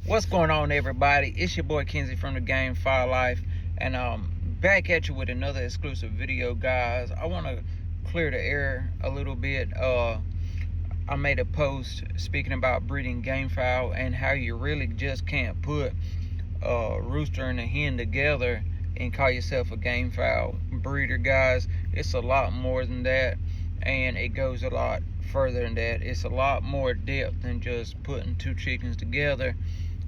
What's going on, everybody? It's your boy Kenzie from the Gamefowl Life, and back at you with another exclusive video, guys. I want to clear the air a little bit. I made a post speaking about breeding gamefowl and how you really just can't put a rooster and a hen together and call yourself a gamefowl breeder, guys. It's a lot more than that, and it goes a lot further than that. It's a lot more depth than just putting two chickens together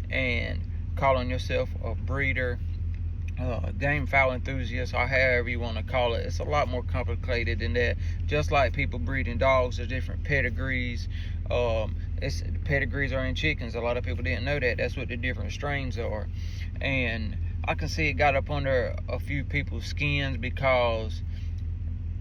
and calling yourself a breeder, gamefowl enthusiast, or however you want to call it. It's a lot more complicated than that. Just like people breeding dogs, there's different pedigrees. Pedigrees are in chickens. A lot of people didn't know that. That's what the different strains are. And I can see it got up under a few people's skins because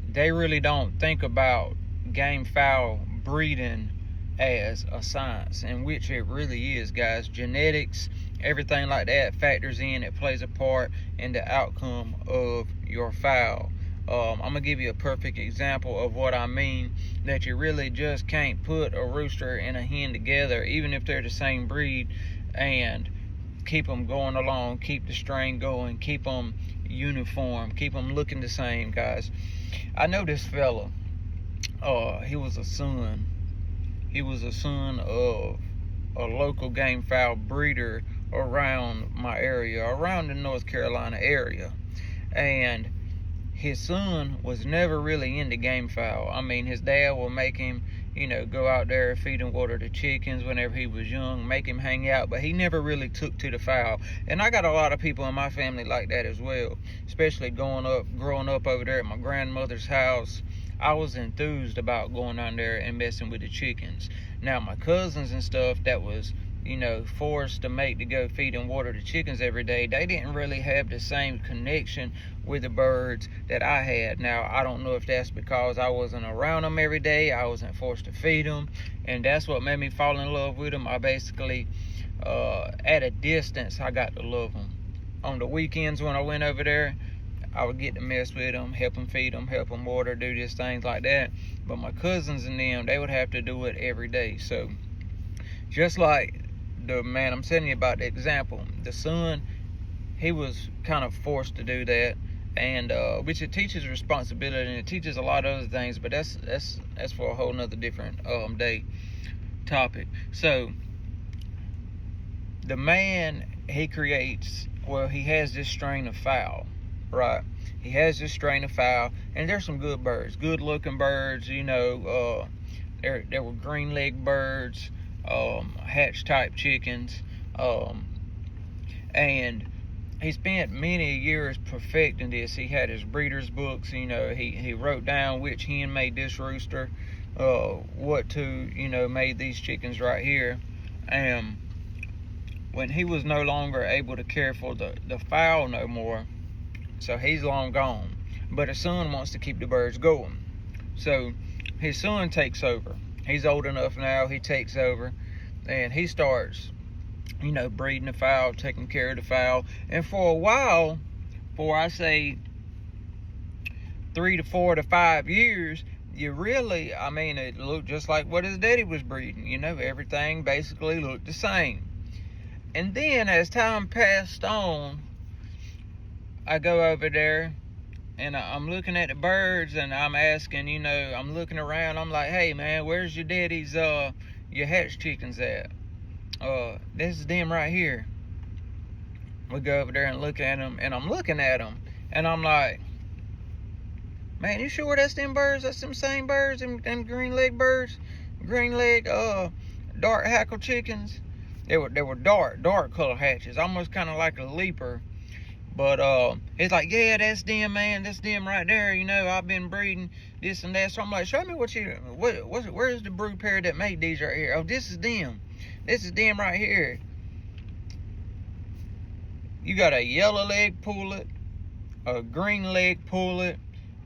they really don't think about gamefowl breeding as a science, in which it really is, guys. Genetics, everything like that factors in. It plays a part in the outcome of your fowl. I'm gonna give you a perfect example of what I mean, that you really just can't put a rooster and a hen together, even if they're the same breed, and keep them going along, keep the strain going, keep them uniform, keep them looking the same, guys. I know this fella, he was a son of a local gamefowl breeder around my area, around the North Carolina area. And his son was never really into gamefowl. I mean, his dad will make him, go out there, feed and water the chickens whenever he was young, make him hang out, but he never really took to the fowl. And I got a lot of people in my family like that as well, especially growing up over there at my grandmother's house. I was enthused about going down there and messing with the chickens. Now, my cousins and stuff that was, forced to go feed and water the chickens every day, they didn't really have the same connection with the birds that I had. Now, I don't know if that's because I wasn't around them every day, I wasn't forced to feed them, and that's what made me fall in love with them. I basically, at a distance, I got to love them. On the weekends when I went over there, I would get to mess with them, help them feed them, help them water, do these things like that. But my cousins and them, they would have to do it every day. So just like the man I'm telling you about, the example, the son, he was kind of forced to do that, and which it teaches responsibility, and it teaches a lot of other things, but that's for a whole nother different day topic. So the man, he has this strain of fowl. Right, he has this strain of fowl, and there's some good birds, good looking birds. There were green leg birds, hatch type chickens, and he spent many years perfecting this. He had his breeder's books. He wrote down which hen made this rooster, what to made these chickens right here. And when he was no longer able to care for the fowl no more, so he's long gone, but his son wants to keep the birds going. So his son takes over. He's old enough now, he takes over, and he starts, breeding the fowl, taking care of the fowl. And for a while, I say 3 to 4 to 5 years, it looked just like what his daddy was breeding. Everything basically looked the same. And then as time passed on, I go over there and I'm looking at the birds, and I'm asking, I'm looking around, I'm like, hey man, where's your daddy's your hatch chickens at? This is them right here. We go over there and look at them, and I'm looking at them, and I'm like, man, you sure that's them birds? That's them same birds, them green leg birds, dark hackle chickens. They were dark color hatches, almost kind of like a leaper. But it's like, yeah, that's them, man. That's them right there. I've been breeding this and that. So I'm like, show me where's the brood pair that made these right here? Oh, this is them. This is them right here. You got a yellow leg pullet, a green leg pullet,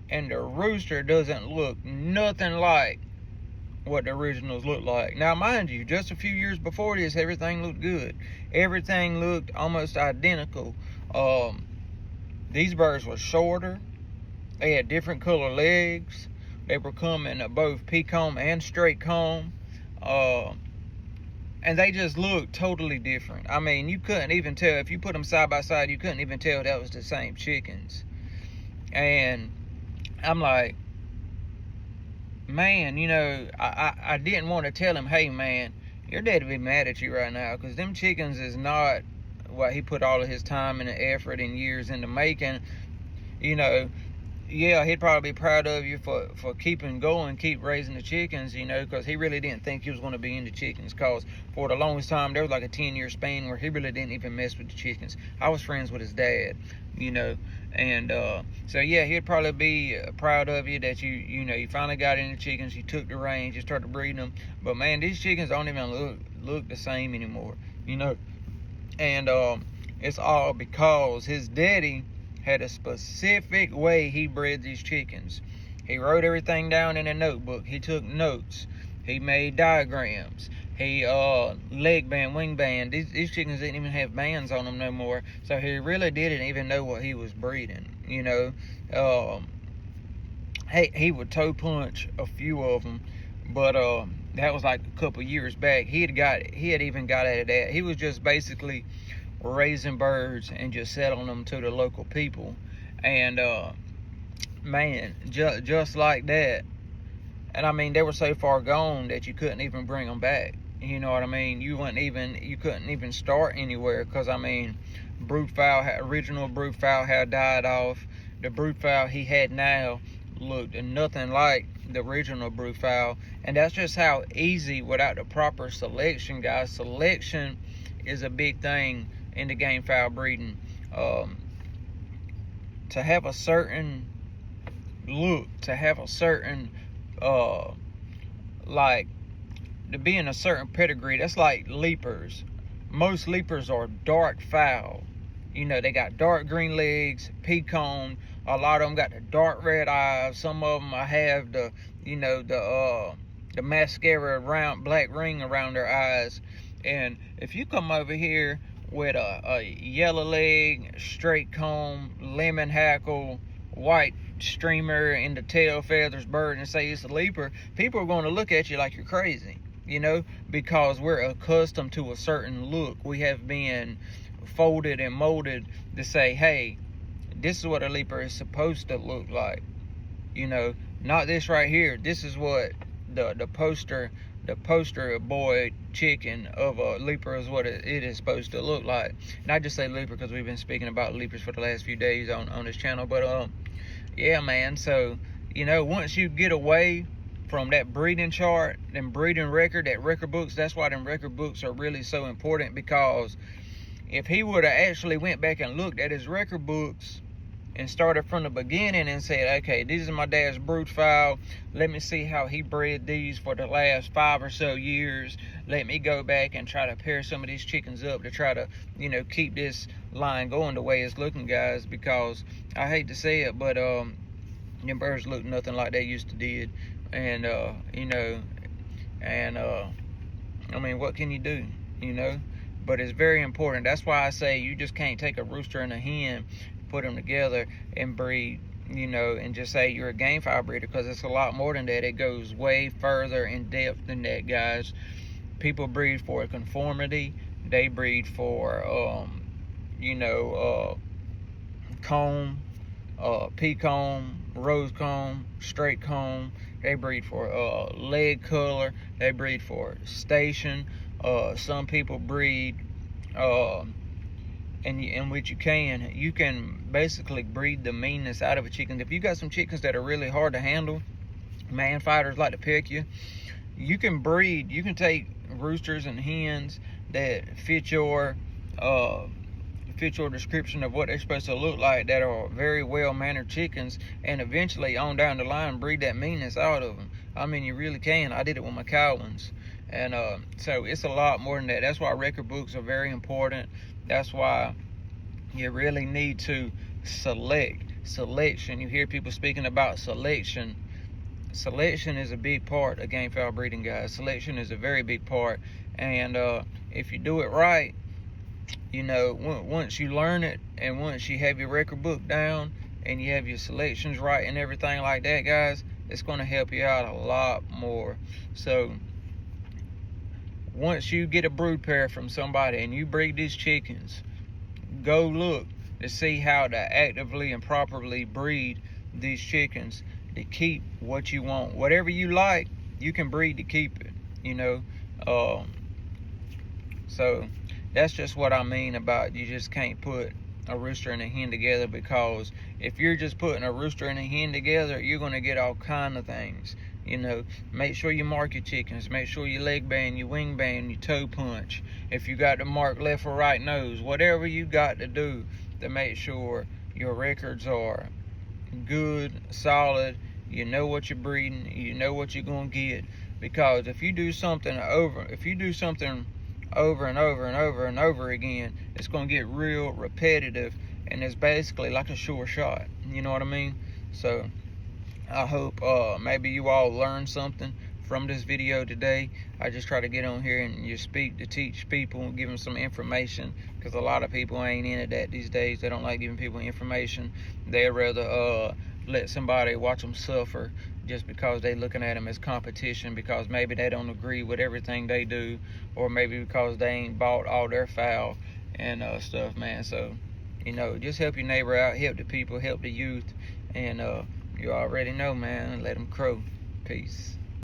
and the rooster doesn't look nothing like what the originals look like. Now, mind you, just a few years before this, everything looked good. Everything looked almost identical. These birds were shorter. They had different color legs. They were coming both pea comb and straight comb. and they just look totally different. I mean, you couldn't even tell. If you put them side by side, you couldn't even tell that was the same chickens. And I'm like, man, you know, I didn't want to tell him, hey man, your dad would be mad at you right now, because them chickens is not what he put all of his time and effort and years into making. You know, yeah, he'd probably be proud of you for keeping going, keep raising the chickens, you know, because he really didn't think he was going to be into chickens, because for the longest time, there was like a 10-year span where he really didn't even mess with the chickens. I was friends with his dad, you know, and so yeah, he'd probably be proud of you that you know, you finally got into chickens, you took the reins, you started breeding them. But man, these chickens don't even look the same anymore, you know, and it's all because his daddy had a specific way he bred these chickens. He wrote everything down in a notebook. He took notes. He made diagrams. He leg band, wing band. These chickens didn't even have bands on them no more. So he really didn't even know what he was breeding. You know, he would toe punch a few of them, but that was like a couple years back. He had even got out of that. He was just basically raising birds and just selling them to the local people. And man, just like that. And I mean, they were so far gone that you couldn't even bring them back. You know what I mean? You couldn't even start anywhere, because I mean, original brood fowl had died off. The brood fowl he had now looked nothing like the original brood fowl. And that's just how easy, without the proper selection, guys. Selection is a big thing in the game fowl breeding. To have a certain look, to have a certain like, to be in a certain pedigree, that's like leapers. Most leapers are dark fowl. You know, they got dark green legs, peacock. A lot of them got the dark red eyes. Some of them have the, you know, the mascara round black ring around their eyes. And if you come over here with a yellow leg, straight comb, lemon hackle, white streamer in the tail feathers bird and say it's a leaper, people are going to look at you like you're crazy, you know, because we're accustomed to a certain look. We have been folded and molded to say, hey, this is what a leaper is supposed to look like, you know, not this right here. This is what the poster boy chicken of a leaper is what it is supposed to look like. And I just say leaper because we've been speaking about leapers for the last few days on this channel. But yeah, man, so you know, once you get away from that breeding chart and breeding record, that record books, that's why them record books are really so important. Because if he would have actually went back and looked at his record books and started from the beginning and said, okay, this is my dad's brood fowl, let me see how he bred these for the last 5 or so years, let me go back and try to pair some of these chickens up to try to, you know, keep this line going the way it's looking, guys. Because I hate to say it, but them birds look nothing like they used to did. And you know, and I mean, what can you do, you know? But it's very important. That's why I say you just can't take a rooster and a hen, put them together and breed, you know, and just say you're a game fowl breeder, because it's a lot more than that. It goes way further in depth than that, guys. People breed for conformity. They breed for you know, comb, peacock, rose comb, straight comb. They breed for leg color. They breed for station. Some people breed in which you can basically breed the meanness out of a chicken. If you got some chickens that are really hard to handle, man fighters like to pick you, you can breed, you can take roosters and hens that fit your description of what they're supposed to look like, that are very well mannered chickens, and eventually on down the line breed that meanness out of them. I mean, you really can. I did it with my cowlings. And so it's a lot more than that. That's why record books are very important. That's why you really need to selection. You hear people speaking about selection. Selection is a big part of game fowl breeding, guys. Selection is a very big part. And if you do it right, you know, once you learn it, and once you have your record book down and you have your selections right and everything like that, guys, it's going to help you out a lot more. So once you get a brood pair from somebody and you breed these chickens, go look to see how to actively and properly breed these chickens to keep what you want. Whatever you like, you can breed to keep it, you know. So that's just what I mean about you just can't put a rooster and a hen together, because if you're just putting a rooster and a hen together, you're going to get all kind of things, you know. Make sure you mark your chickens. Make sure you leg band, your wing band, your toe punch. If you got to mark left or right nose, whatever you got to do to make sure your records are good, solid, you know what you're breeding, you know what you're going to get. Because if you do something over and over and over and over again, it's going to get real repetitive, and it's basically like a sure shot, you know what I mean? So I hope maybe you all learned something from this video today. I just try to get on here and just speak to teach people and give them some information, because a lot of people ain't into that these days. They don't like giving people information. They'd rather let somebody watch them suffer just because they looking at them as competition, because maybe they don't agree with everything they do, or maybe because they ain't bought all their fowl and stuff, man. So, you know, just help your neighbor out, help the people, help the youth, and you already know, man, let them crow. Peace.